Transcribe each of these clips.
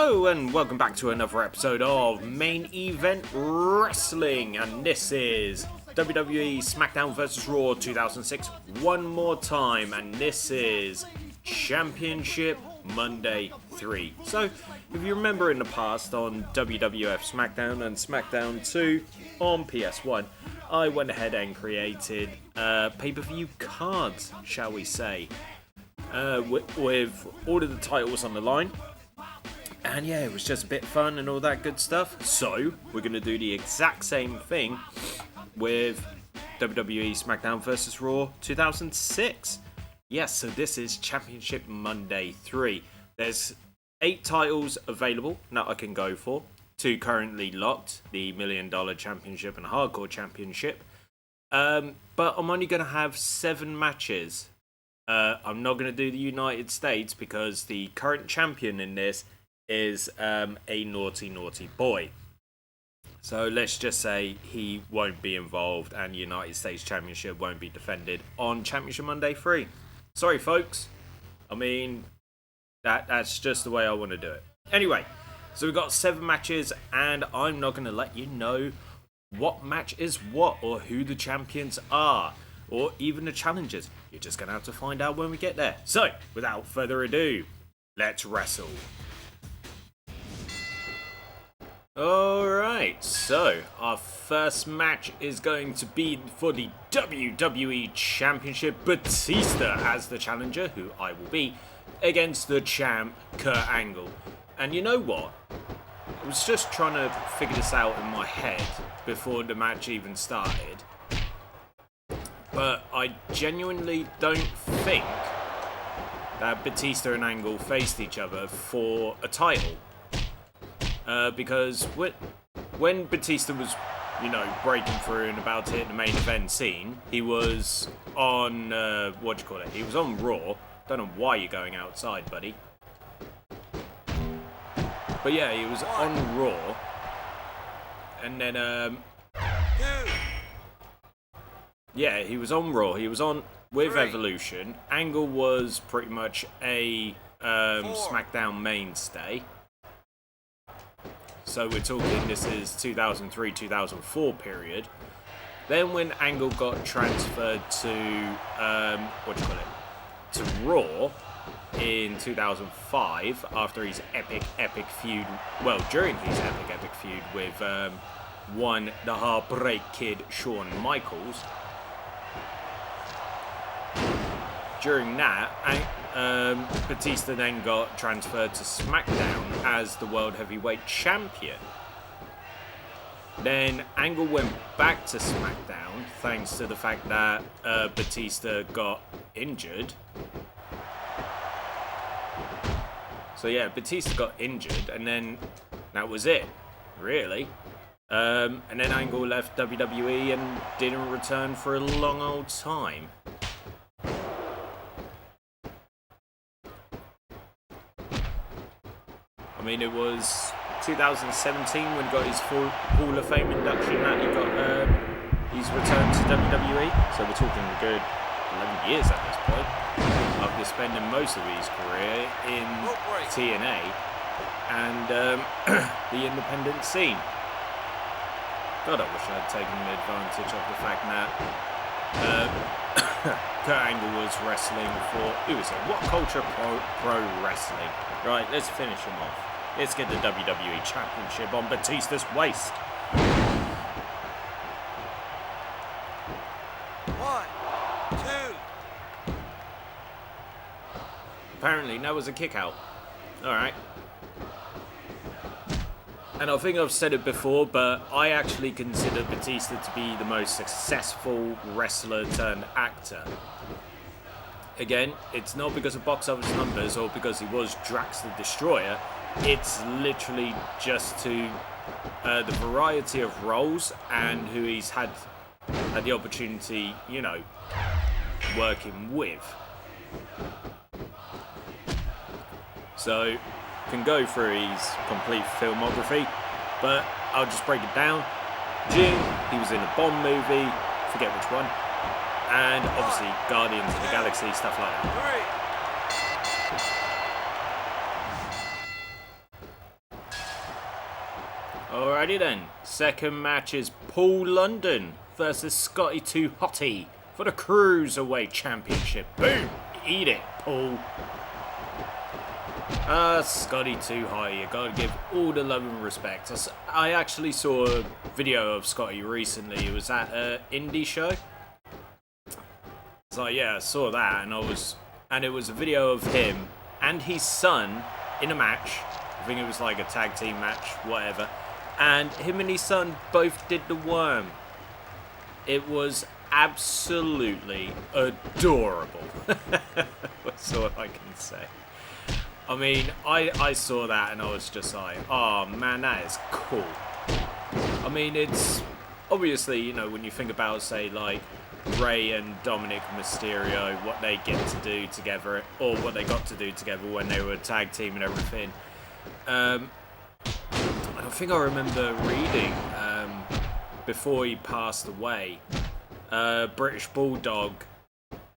Hello and welcome back to another episode of Main Event Wrestling, and this is WWE Smackdown vs Raw 2006 one more time, and this is Championship Monday 3. So, if you remember in the past on WWF Smackdown and Smackdown 2 on PS1, I went ahead and created pay-per-view cards, shall we say, with all of the titles on the line. And yeah, it was just a bit fun and all that good stuff. So, we're going to do the exact same thing with WWE Smackdown vs Raw 2006. Yes, so this is Championship Monday 3. There's 8 titles available that I can go for. 2 currently locked, the $1 Million Championship and Hardcore Championship. But I'm only going to have 7 matches. I'm not going to do the United States because the current champion in this is a naughty boy. So let's just say he won't be involved and United States Championship won't be defended on Championship Monday 3. Sorry folks. I mean, that's just the way I want to do it. Anyway, so we've got 7 matches and I'm not going to let you know what match is what or who the champions are or even the challengers. You're just going to have to find out when we get there. So, without further ado, let's wrestle. Alright, so our first match is going to be for the WWE Championship. Batista as the challenger, who I will be, against the champ, Kurt Angle. And you know what? I was just trying to figure this out in my head before the match even started. But I genuinely don't think that Batista and Angle faced each other for a title. Because when Batista was, breaking through and about to hit the main event scene, he was on, he was on Raw. Don't know why you're going outside, buddy. But yeah, he was on Raw. And then, yeah, he was on Raw. He was on with Evolution. Angle was pretty much a SmackDown mainstay. So we're talking, this is 2003-2004 period. Then when Angle got transferred to, to Raw in 2005, after his epic feud, during his epic feud with, the Heartbreak Kid, Shawn Michaels. During that, Batista then got transferred to SmackDown as the World Heavyweight Champion. Then Angle went back to SmackDown thanks to the fact that Batista got injured. So yeah, Batista got injured and then that was it, really. And then Angle left WWE and didn't return for a long old time. I mean, it was 2017 when he got his Hall of Fame induction that he got his return to WWE. So we're talking a good 11 years at this point, after spending most of his career in TNA and the independent scene. God, I wish I had taken advantage of the fact that Kurt Angle was wrestling for, who is it? What Culture Pro Wrestling. Right, let's finish him off. Let's get the WWE Championship on Batista's waist. 1, 2. Apparently, that was a kick out. Alright. And I think I've said it before, but I actually consider Batista to be the most successful wrestler turned actor. Again, it's not because of box office numbers or because he was Drax the Destroyer. It's literally just to the variety of roles and who he's had the opportunity, working with. So, can go through his complete filmography, but I'll just break it down. June, he was in a Bond movie, forget which one, and obviously Guardians of the Galaxy, stuff like that. Alrighty then. Second match is Paul London versus Scotty 2 Hotty for the Cruiserweight Championship. Boom! Eat it, Paul. Scotty 2 Hotty. You gotta give all the love and respect. I actually saw a video of Scotty recently. It was at an indie show. So yeah, I saw that, and it was a video of him and his son in a match. I think it was like a tag team match, whatever. And him and his son both did the worm. It was absolutely adorable. That's all I can say. I mean, I saw that and I was just like, oh man, that is cool. I mean, it's obviously, you know, when you think about, say, like Rey and Dominic Mysterio, what they get to do together, or what they got to do together when they were a tag team and everything. I think I remember reading before he passed away, British Bulldog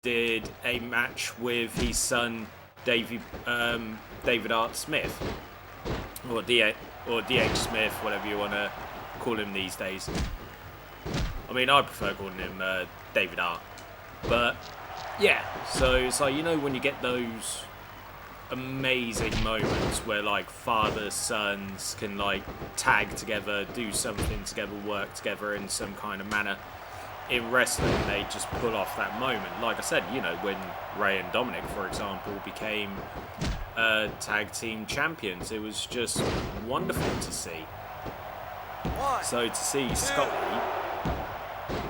did a match with his son David Art Smith, or DH Smith, whatever you want to call him these days. I mean, I prefer calling him David Art, but yeah. So it's like, you know, when you get those amazing moments where like fathers, sons can like tag together, do something together, work together in some kind of manner. In wrestling, they just pull off that moment. Like I said, you know, when Rey and Dominic, for example, became tag team champions, it was just wonderful to see. So to see Scotty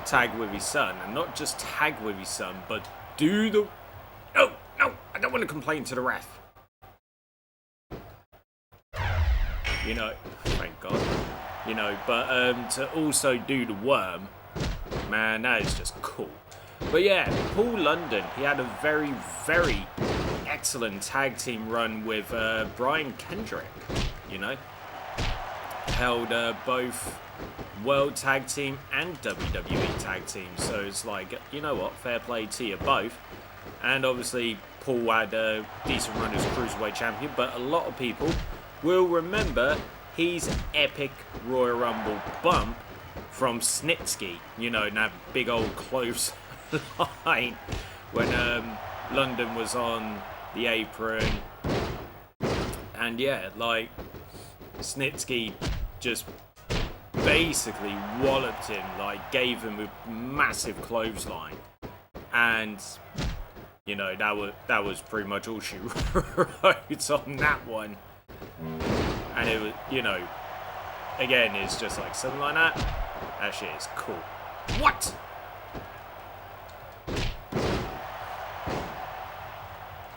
tag with his son, and not just tag with his son, but do the... No, I don't want to complain to the ref. You know, thank God. You know, but to also do the worm, man, that is just cool. But yeah, Paul London, he had a very, very excellent tag team run with Brian Kendrick, you know. Held both World Tag Team and WWE Tag Team. So it's like, you know what, fair play to you both. And obviously, Paul had a decent run as Cruiserweight Champion, but a lot of people will remember his epic Royal Rumble bump from Snitsky, you know, that big old close line when London was on the apron. And yeah, like, Snitsky just basically walloped him, like gave him a massive clothesline. And, you know, that was pretty much all she wrote on that one. And it was, you know, again, it's just like something like that. That shit is cool. What?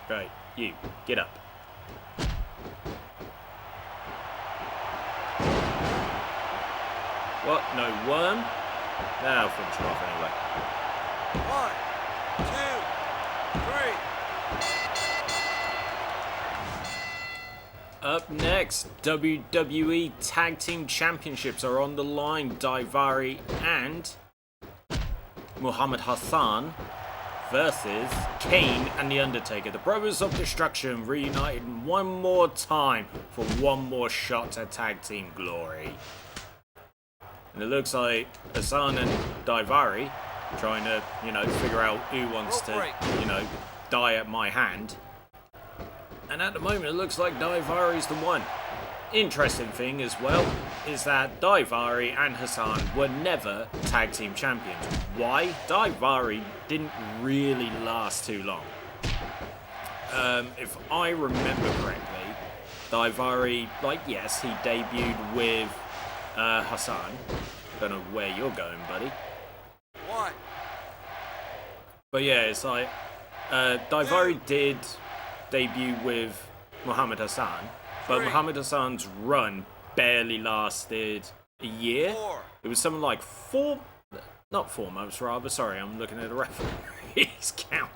Right, you, get up. What? No worm? Nah, I'll finish her off anyway. 1, 2, 3. Up next, WWE Tag Team Championships are on the line. Daivari and Muhammed Hassan versus Kane and the Undertaker. The Brothers of Destruction reunited one more time for one more shot at tag team glory. And it looks like Hassan and Daivari trying to, you know, figure out who wants to, you know, die at my hand. And at the moment, it looks like Daivari's the one. Interesting thing as well is that Daivari and Hassan were never tag team champions. Why? Daivari didn't really last too long. If I remember correctly, Daivari, like, yes, he debuted with Hassan. Don't know where you're going, buddy. 1. But yeah, it's like Daivari did debut with Muhammed Hassan, but Muhammed Hassan's run barely lasted a year. 4. It was something like 4 months rather. Sorry, I'm looking at the referee's count.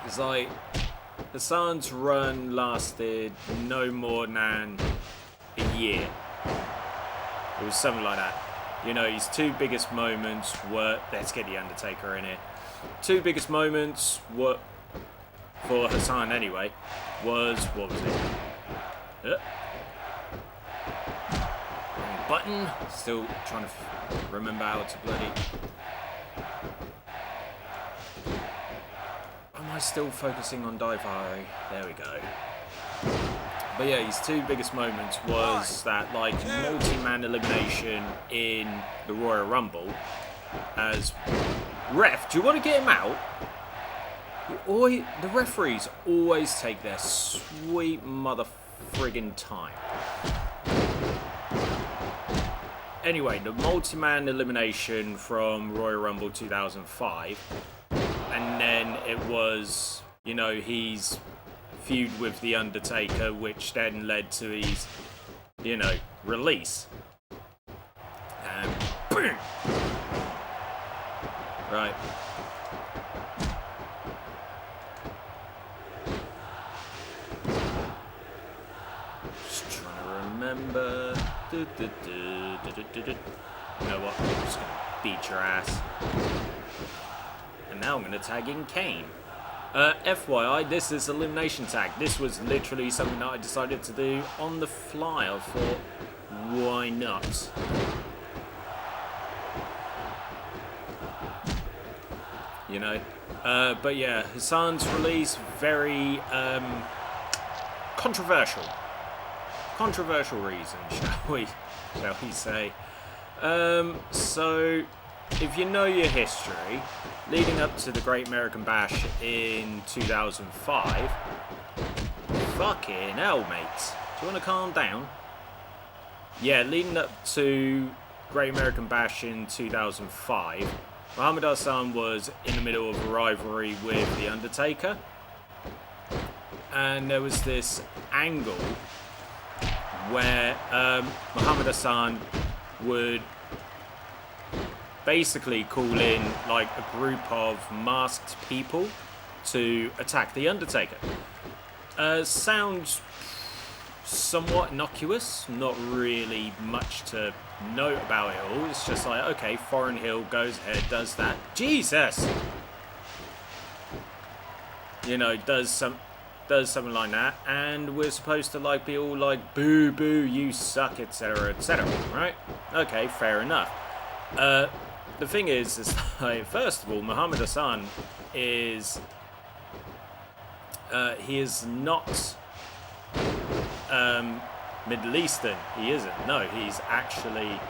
It's like Hassan's run lasted no more than a year. It was something like that. You know, his two biggest moments were... Let's get the Undertaker in here. Two biggest moments were, for Hassan anyway, was... What was it? button. Still trying to remember how to bloody... Am I still focusing on Daivari? There we go. But yeah, his two biggest moments was that like multi-man elimination in the Royal Rumble as ref. Do you want to get him out? The referees always take their sweet mother friggin' time. Anyway, the multi-man elimination from Royal Rumble 2005, and then it was, you know, his feud with the Undertaker, which then led to his, you know, release. And boom! Right. Just trying to remember. You know what? I'm just gonna beat your ass. And now I'm gonna tag in Kane. FYI, this is elimination tag. This was literally something that I decided to do on the fly. I thought, why not? You know? But yeah, Hassan's release, very controversial. Controversial reason, shall we say. So, if you know your history, leading up to the Great American Bash in 2005, fucking hell, mates. Do you want to calm down? Yeah, leading up to Great American Bash in 2005, Muhammad Hassan was in the middle of a rivalry with The Undertaker. And there was this angle where Muhammad Hassan would basically call in like a group of masked people to attack The Undertaker. Sounds somewhat innocuous, not really much to note about it all. It's just like, okay, Foreign Hill goes ahead, does that. Jesus! You know, does something like that, and we're supposed to like be all like, boo boo, you suck, etc, etc, right? Okay, fair enough. The thing is like, first of all, Muhammad Hassan is he is not Middle Eastern. He isn't. No, he's actually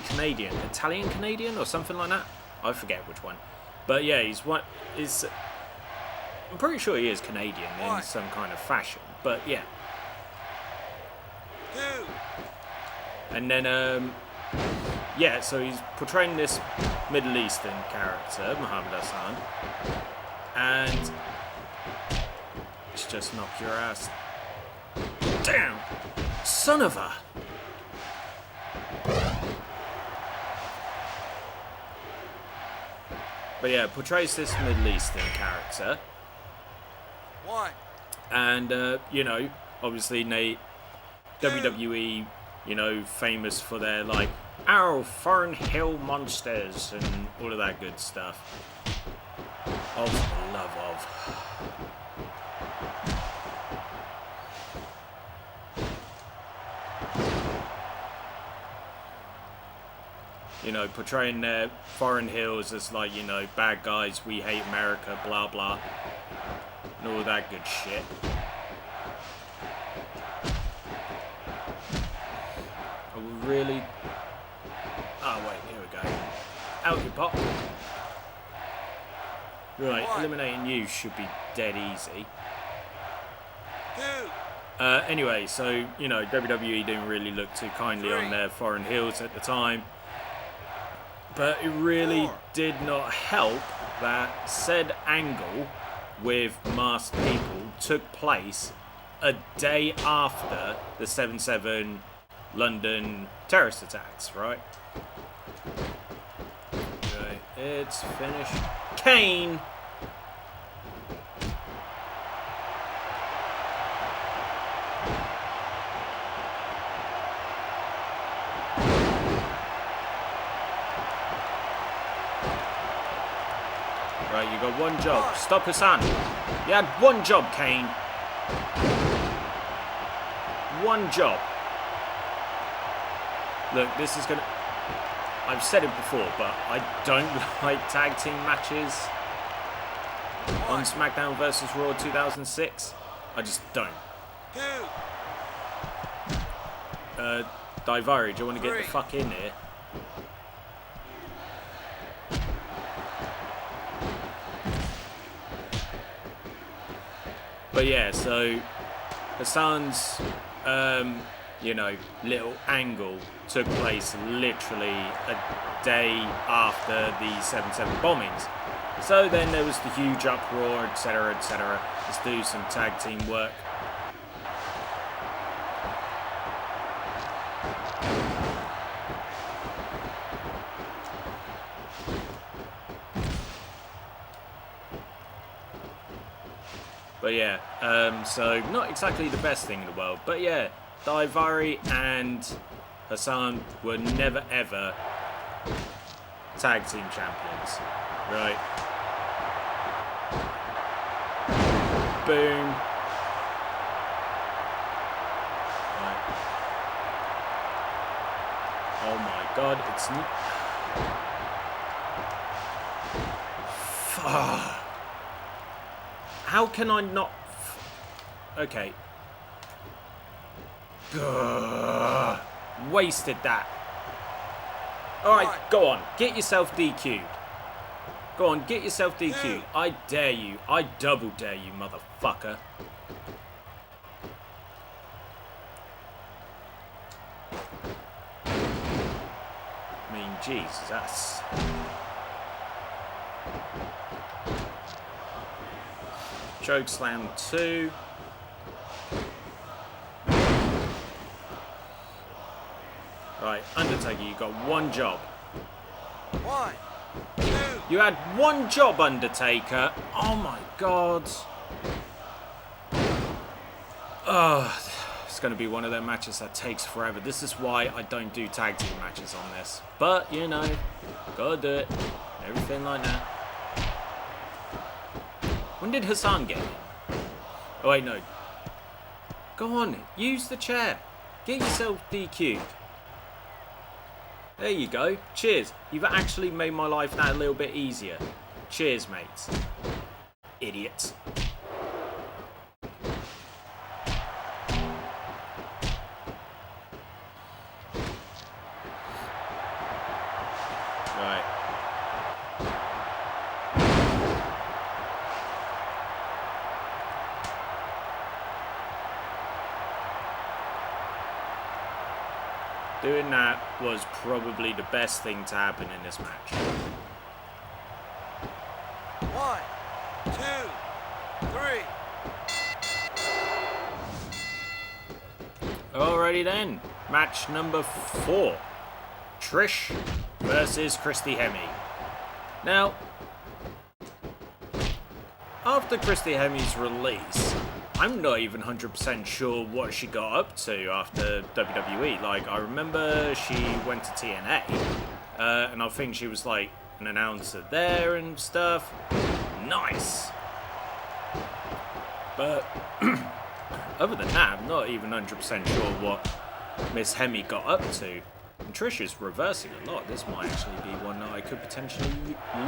Canadian, Italian Canadian, or something like that. I forget which one. But yeah, I'm pretty sure he is Canadian in some kind of fashion. But yeah. And then, yeah, so he's portraying this Middle Eastern character, Muhammad Hassan. And it's just knock your ass. Damn! Son of a... But yeah, portrays this Middle Eastern character. And, you know, obviously WWE, you know, famous for their, like, our Foreign Hill monsters and all of that good stuff. Oh, for the love of... You know, portraying their Foreign Hills as like, you know, bad guys, we hate America, blah blah, and all that good shit. Are we really... Oh wait, here we go. Out you pop. Right, eliminating you should be dead easy. Anyway, so, you know, WWE didn't really look too kindly on their Foreign Hills at the time. But it really did not help that said angle with masked people took place a day after the 7/7 London terrorist attacks, right? Okay, it's finished. Kane! Right, you got one job. Stop Hassan. You had one job, Kane. one job. Look, this is going to... I've said it before, but I don't like tag team matches on SmackDown vs. Raw 2006. I just don't. Daivari, do you want to get the fuck in here? But yeah, so Hassan's, you know, little angle took place literally a day after the 7/7 bombings. So then there was the huge uproar, etc., etc. Let's do some tag team work. But yeah, so not exactly the best thing in the world. But yeah, Daivari and Hassan were never ever tag team champions. Right. Boom. Right. Oh my god, it's... How can I not... Okay. Wasted that. Alright, go on. Get yourself DQ'd. Go on, get yourself DQ'd. I dare you. I double dare you, motherfucker. I mean, Jesus, that's... Choke slam 2. Right, Undertaker, you got one job. 1, 2. You had one job, Undertaker. Oh my god. Oh, it's going to be one of them matches that takes forever. This is why I don't do tag team matches on this. But, you know, gotta do it. Everything like that. When did Hassan get in? Oh wait, no. Go on, use the chair. Get yourself DQ'd. There you go. Cheers. You've actually made my life that a little bit easier. Cheers, mates. Idiots. Right. Doing that was probably the best thing to happen in this match. 1, 2, 3. Alrighty then. Match number 4. Trish versus Christy Hemme. Now, after Christy Hemme's release, I'm not even 100% sure what she got up to after WWE. Like, I remember she went to TNA, and I think she was like an announcer there and stuff. Nice. But other than that, I'm not even 100% sure what Miss Hemme got up to. And Trish is reversing a lot. This might actually be one that I could potentially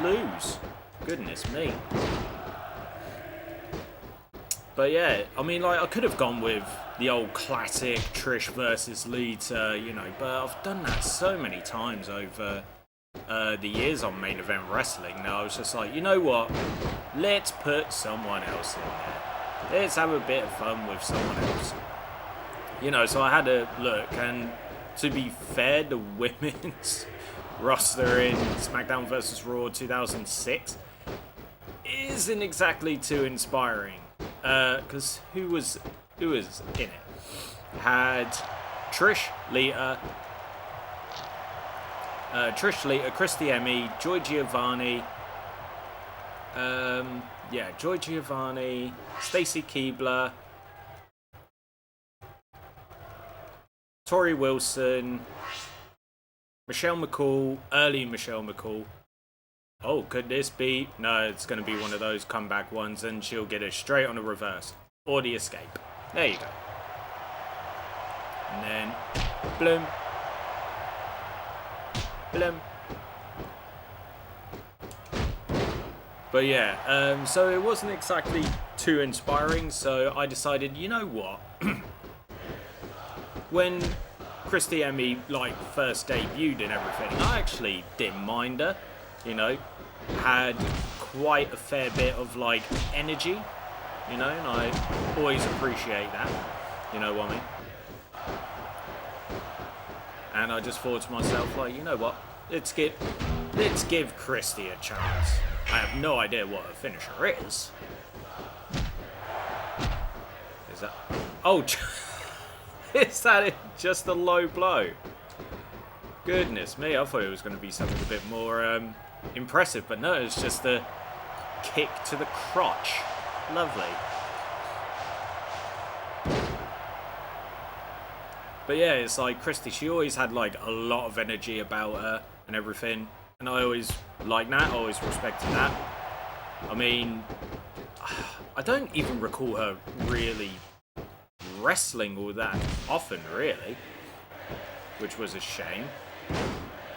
lose. Goodness me. But yeah, I mean, like, I could have gone with the old classic Trish versus Lita, you know, but I've done that so many times over the years on Main Event Wrestling. Now I was just like, you know what? Let's put someone else in there. Let's have a bit of fun with someone else. You know, so I had a look, and to be fair, the women's roster in SmackDown vs. Raw 2006 isn't exactly too inspiring. Because who was in it? Had Trish, Lita, Christy Hemme, Joy Giovanni, Joy Giovanni, Stacy Keibler, Tori Wilson, Michelle McCall, early Michelle McCall. Oh, could this be? No, it's going to be one of those comeback ones, and she'll get it straight on the reverse. Or the escape. There you go. And then, bloom. Bloom. But yeah, so it wasn't exactly too inspiring, so I decided, you know what? When Christy and me, like, first debuted and everything, I actually didn't mind her, you know? Had quite a fair bit of, like, energy, you know? And I always appreciate that, you know what I mean? And I just thought to myself, like, you know what? Let's give Christy a chance. I have no idea what her finisher is. Is that... Oh, is that just a low blow? Goodness me, I thought it was going to be something a bit more impressive, but no, it's just a kick to the crotch. Lovely. But yeah, it's like Christy, she always had like a lot of energy about her and everything. And I always liked that, I always respected that. I mean, I don't even recall her really wrestling all that often, really. Which was a shame.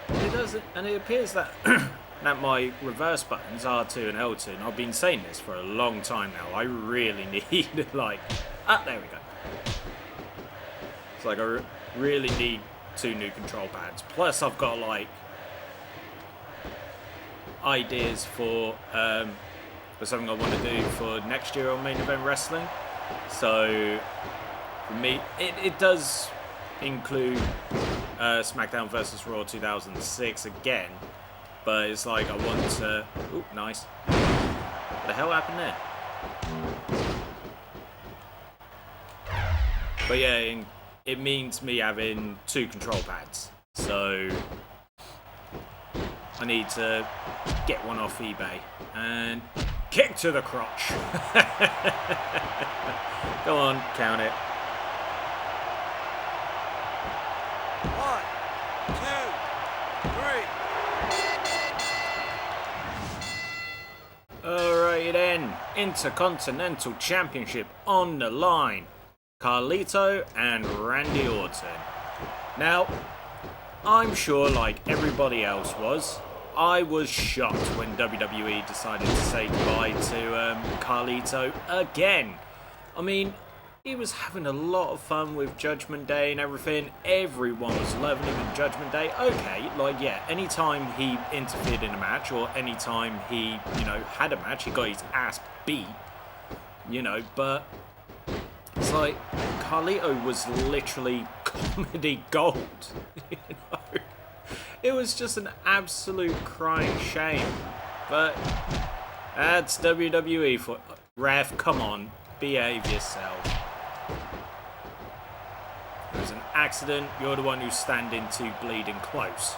It doesn't, and it appears that that my reverse buttons, R2 and L2, and I've been saying this for a long time now, I really need, like... Ah, there we go. It's like I really need 2 new control pads. Plus I've got, like, ideas for something I want to do for next year on Main Event Wrestling. So for me, it does include Smackdown vs Raw 2006 again, but it's like I want to... Ooh, nice. What the hell happened there? But yeah, it means me having 2 control pads. So I need to get one off eBay and kick to the crotch. Go on, count it. 1, 2, 3. Alright then, Intercontinental Championship on the line. Carlito and Randy Orton. Now, I'm sure, like everybody else I was shocked when WWE decided to say goodbye to Carlito again. I mean, he was having a lot of fun with Judgment Day and everything. Everyone was loving him in Judgment Day. Okay, like, yeah, anytime he interfered in a match or anytime he, you know, had a match, he got his ass beat, you know, but it's like Carlito was literally comedy gold, you know? It was just an absolute crying shame. But that's WWE for... Ref, come on. Behave yourself. It was an accident. You're the one who's standing too bleeding close.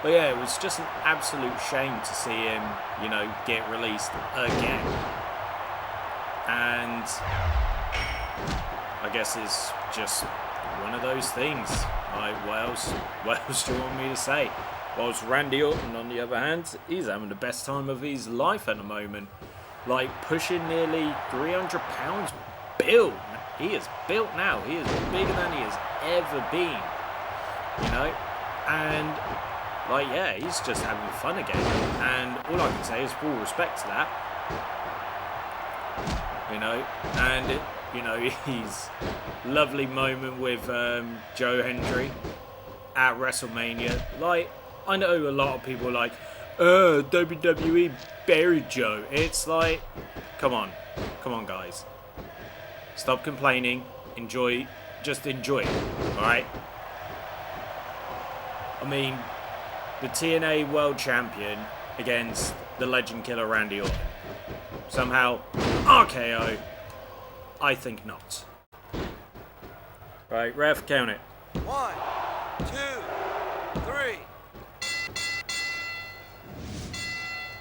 But yeah, it was just an absolute shame to see him, you know, get released again. And I guess it's just one of those things. Like, what else do you want me to say? Whilst Randy Orton, on the other hand, he's having the best time of his life at the moment. Like, pushing nearly 300 pounds built. He is built now. He is bigger than he has ever been. You know? And, like, yeah, he's just having fun again. And all I can say is full respect to that. You know? And you know, his lovely moment with Joe Hendry at WrestleMania. Like, I know a lot of people are like, WWE buried Joe. It's like, come on guys. Stop complaining. Just enjoy it, alright? I mean, the TNA World Champion against the Legend Killer Randy Orton. Somehow, RKO. I think not. Right, ref, count it. 1, 2, 3.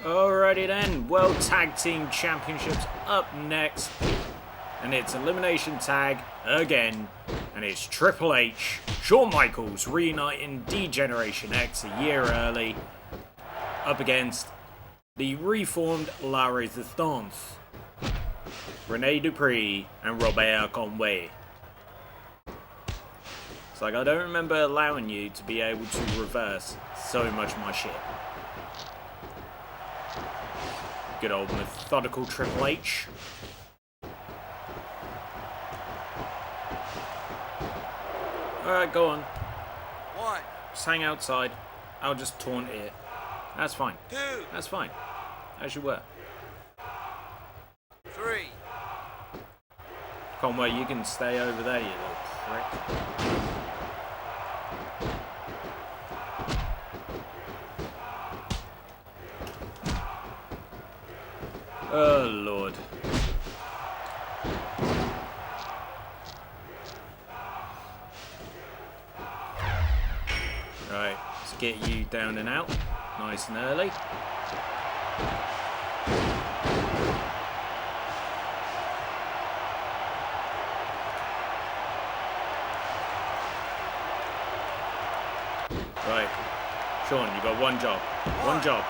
Alrighty then, World Tag Team Championships up next. And it's Elimination Tag again. And it's Triple H, Shawn Michaels reuniting D-Generation X a year early. Up against the reformed La Resistance. Rene Dupree and Robert Conway. It's like I don't remember allowing you to be able to reverse so much of my shit. Good old methodical Triple H. Alright, go on. 1, Just hang outside. I'll just taunt it. That's fine. 2, That's fine. As you were. 3. Conway, you can stay over there, you little prick. Oh, Lord. Right, let's get you down and out. Nice and early. Right. Shawn, you got one job. One job.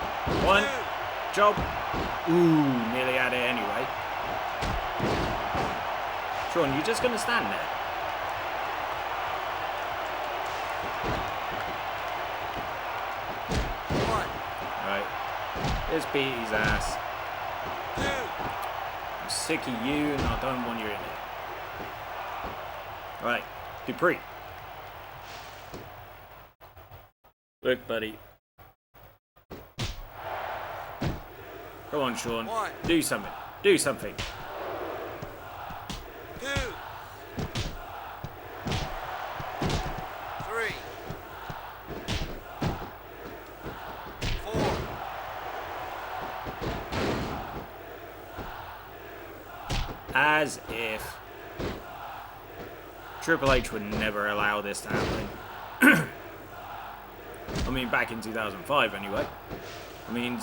One job. Ooh, nearly had it anyway. Shawn, you're just going to stand there. Right. Let's beat his ass. I'm sick of you and I don't want you in it. Right. Dupree. Look, buddy. Come on, Shawn. Do something. Do something. 2, 3, 4. As if Triple H would never allow this to happen. I mean, back in 2005 anyway. I mean,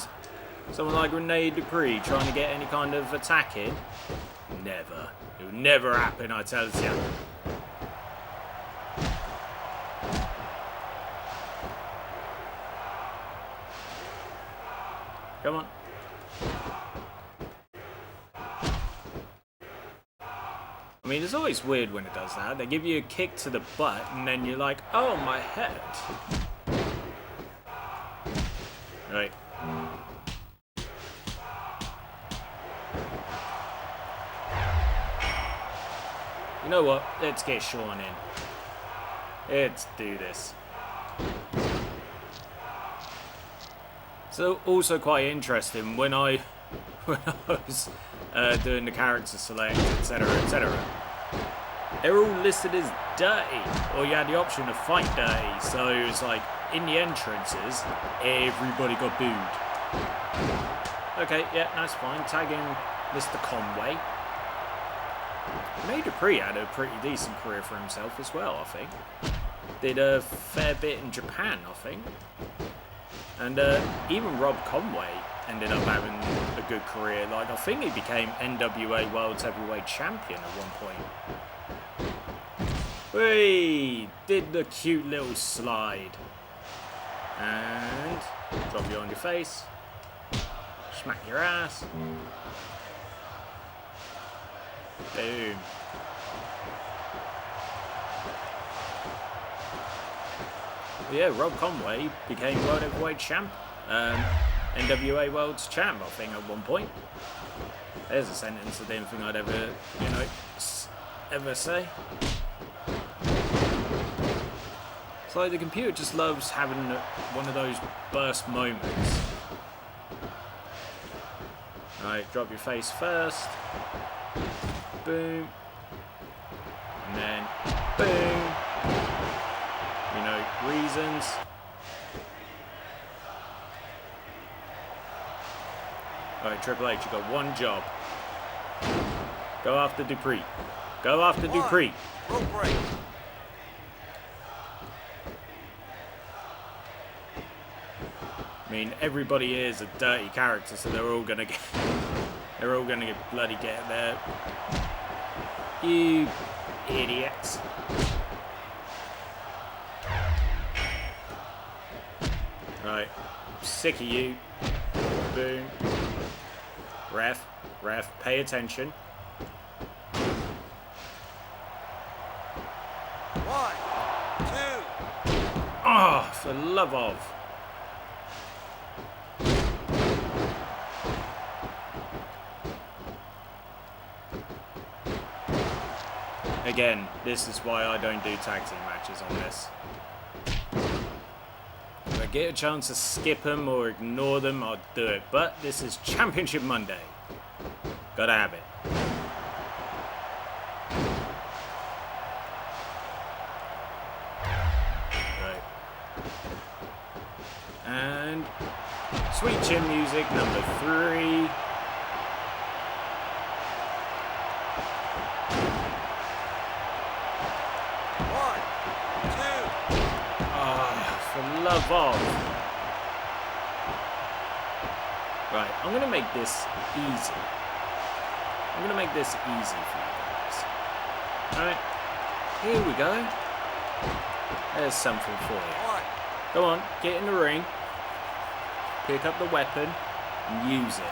someone like Rene Dupree trying to get any kind of attack in. Never. It would never happen, I tell you. Come on. I mean, it's always weird when it does that. They give you a kick to the butt and then you're like, oh, my head. Right. You know what? Let's get Shawn in. Let's do this. So, also quite interesting when I was doing the character select, etc., etc. They're all listed as dirty, or you had the option to fight dirty. So it was like in the entrances, everybody got booed. Okay, yeah, that's fine. Tag in Mr. Conway. Rene Dupree had a pretty decent career for himself as well, I think. Did a fair bit in Japan, I think. And even Rob Conway ended up having a good career. Like, I think he became NWA World Heavyweight Champion at one point. Whee! Did the cute little slide. And drop you on your face. Smack your ass. Boom. Yeah, Rob Conway became World Heavyweight Champ. NWA World's Champ, I think, at one point. There's a sentence I didn't think I'd ever, ever say. It's like the computer just loves having one of those burst moments. Alright, drop your face first. Boom. And then, boom. Reasons. Alright, Triple H, you got one job. Go after Dupree. Go after Dupree. Rope break. I mean, everybody here is a dirty character, so they're all gonna get bloody get there. You idiots. Right, sick of you. Boom. Ref, pay attention. 1, For the love of. Again, this is why I don't do tag team matches on this. If I get a chance to skip them or ignore them, I'll do it. But this is Championship Monday. Gotta have it. Right. And Sweet Chin Music number 3. Love of. Right, I'm gonna make this easy. I'm gonna make this easy for you guys. Alright, here we go. There's something for you. Go on, get in the ring. Pick up the weapon and use it.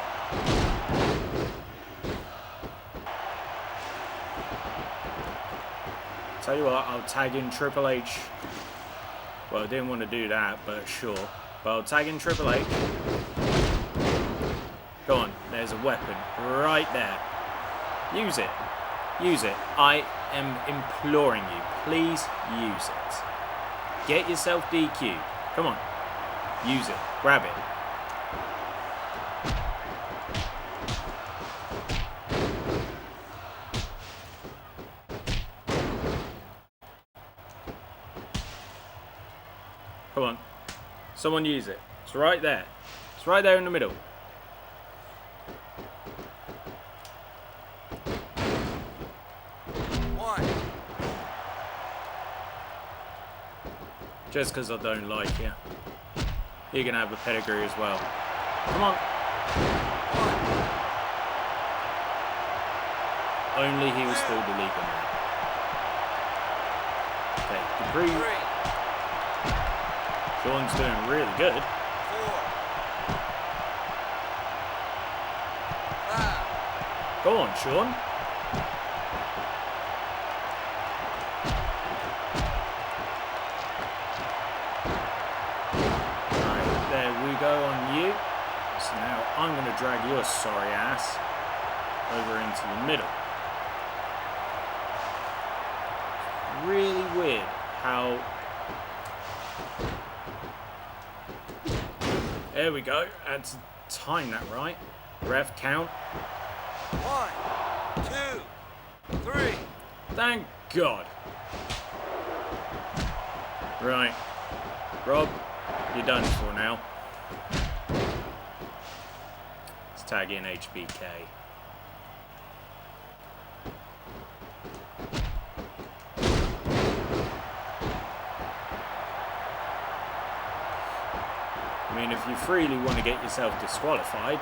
Tell you what, I'll tag in Triple H. Well, I didn't want to do that, but sure. But I'll tag in Triple H. Go on, there's a weapon right there. Use it. Use it. I am imploring you. Please use it. Get yourself DQ'd. Come on. Use it. Grab it. Come on. Someone use it. It's right there. It's right there in the middle. One. Just because I don't like you. You're going to have a pedigree as well. Come on. Only he was still the legal man. Okay, Dupree. Shawn's doing really good. 4. 5. Go on, Shawn. Right, there we go on you. So now I'm going to drag your sorry ass over into the middle. Really weird how... There we go. Had to time that right. Ref count. 1, 2, 3. Thank God. Right. Rob, you're done for now. Let's tag in HBK. I mean, if you freely want to get yourself disqualified,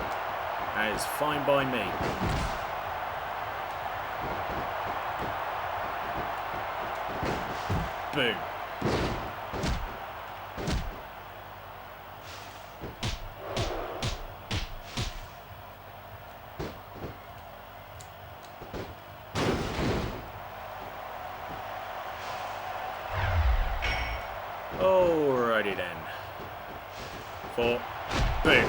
that is fine by me. Boom. Alrighty then. 4. Boom.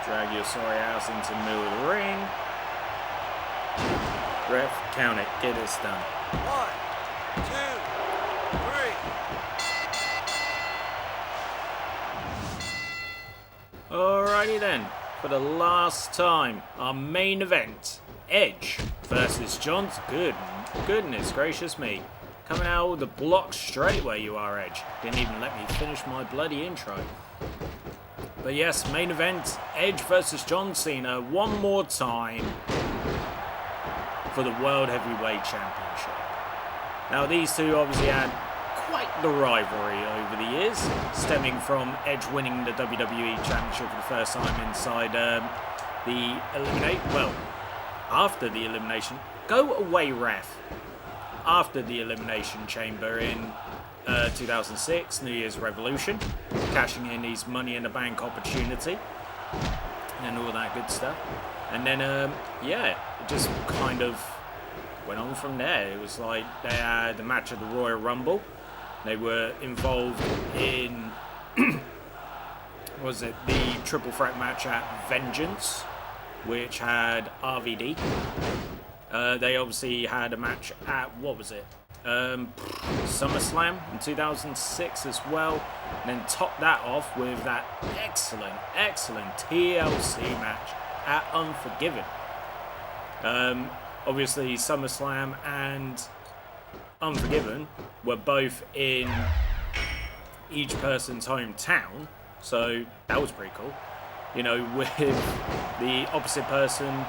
Drag your sorry ass into the middle of the ring. Ref, count it. Get this done. 1, 2, 3. Alrighty then. For the last time, our main event. Edge versus John. Goodness gracious me. Coming out with the block straight where you are, Edge. Didn't even let me finish my bloody intro. But yes, main event, Edge versus John Cena one more time for the World Heavyweight Championship. Now these two obviously had quite the rivalry over the years, stemming from Edge winning the WWE Championship for the first time inside after the elimination. Go away, ref. After the Elimination Chamber in 2006, New Year's Revolution, cashing in his Money in the Bank opportunity and all that good stuff. And then, it just kind of went on from there. It was like they had the match of the Royal Rumble. They were involved in, was it the triple threat match at Vengeance, which had RVD. They obviously had a match at, what was it? SummerSlam in 2006 as well. And then topped that off with that excellent TLC match at Unforgiven. Obviously, SummerSlam and Unforgiven were both in each person's hometown, so that was pretty cool. You know, with the opposite person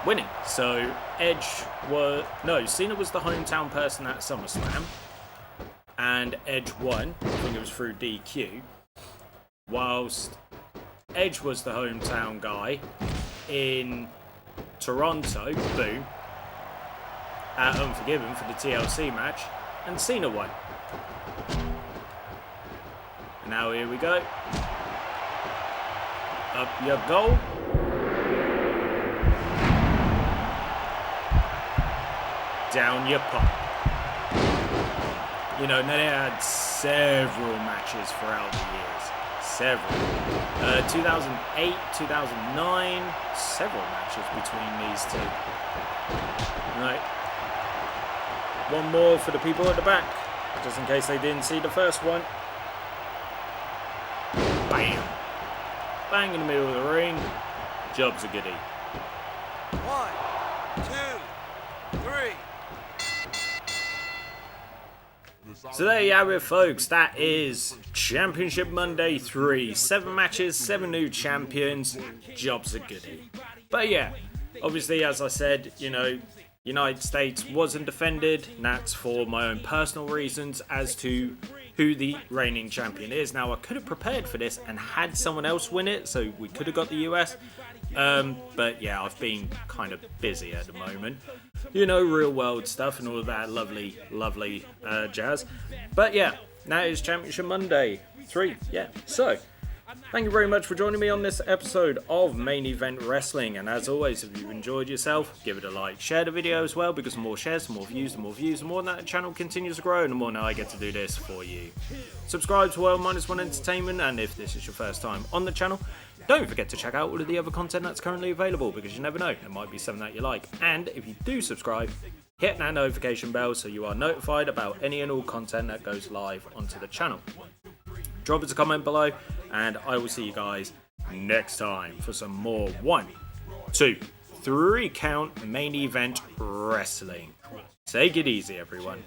winning. So Cena was the hometown person at SummerSlam, and Edge won. I think it was through DQ. Whilst Edge was the hometown guy in Toronto, boom, at Unforgiven for the TLC match, and Cena won. And now here we go. Up you go. Down you pop. You know, they had several matches throughout the years. Several. 2008, 2009, several matches between these two. Right. One more for the people at the back, just in case they didn't see the first one. Bam. Bang in the middle of the ring. Job's a goodie. 1, 2, 3. So there you have it, folks. That is Championship Monday 3. 7 matches, 7 new champions. Job's a goodie. But yeah, obviously, as I said, you know, United States wasn't defended, and that's for my own personal reasons as to who the reigning champion is. Now, I could have prepared for this and had someone else win it, so we could have got the US. But yeah, I've been kind of busy at the moment. You know, real world stuff and all of that lovely jazz. But yeah, that is Championship Monday 3. Yeah, so thank you very much for joining me on this episode of Main Event Wrestling. And as always, if you've enjoyed yourself, give it a like, share the video as well, because the more shares, the more views, the more that channel continues to grow, and the more now I get to do this for you. Subscribe to World Minus One Entertainment, and if this is your first time on the channel, don't forget to check out all of the other content that's currently available, because you never know, there might be something that you like. And if you do subscribe, hit that notification bell so you are notified about any and all content that goes live onto the channel. Drop us a comment below, and I will see you guys next time for some more 1, 2, 3 count main event wrestling. Take it easy, everyone.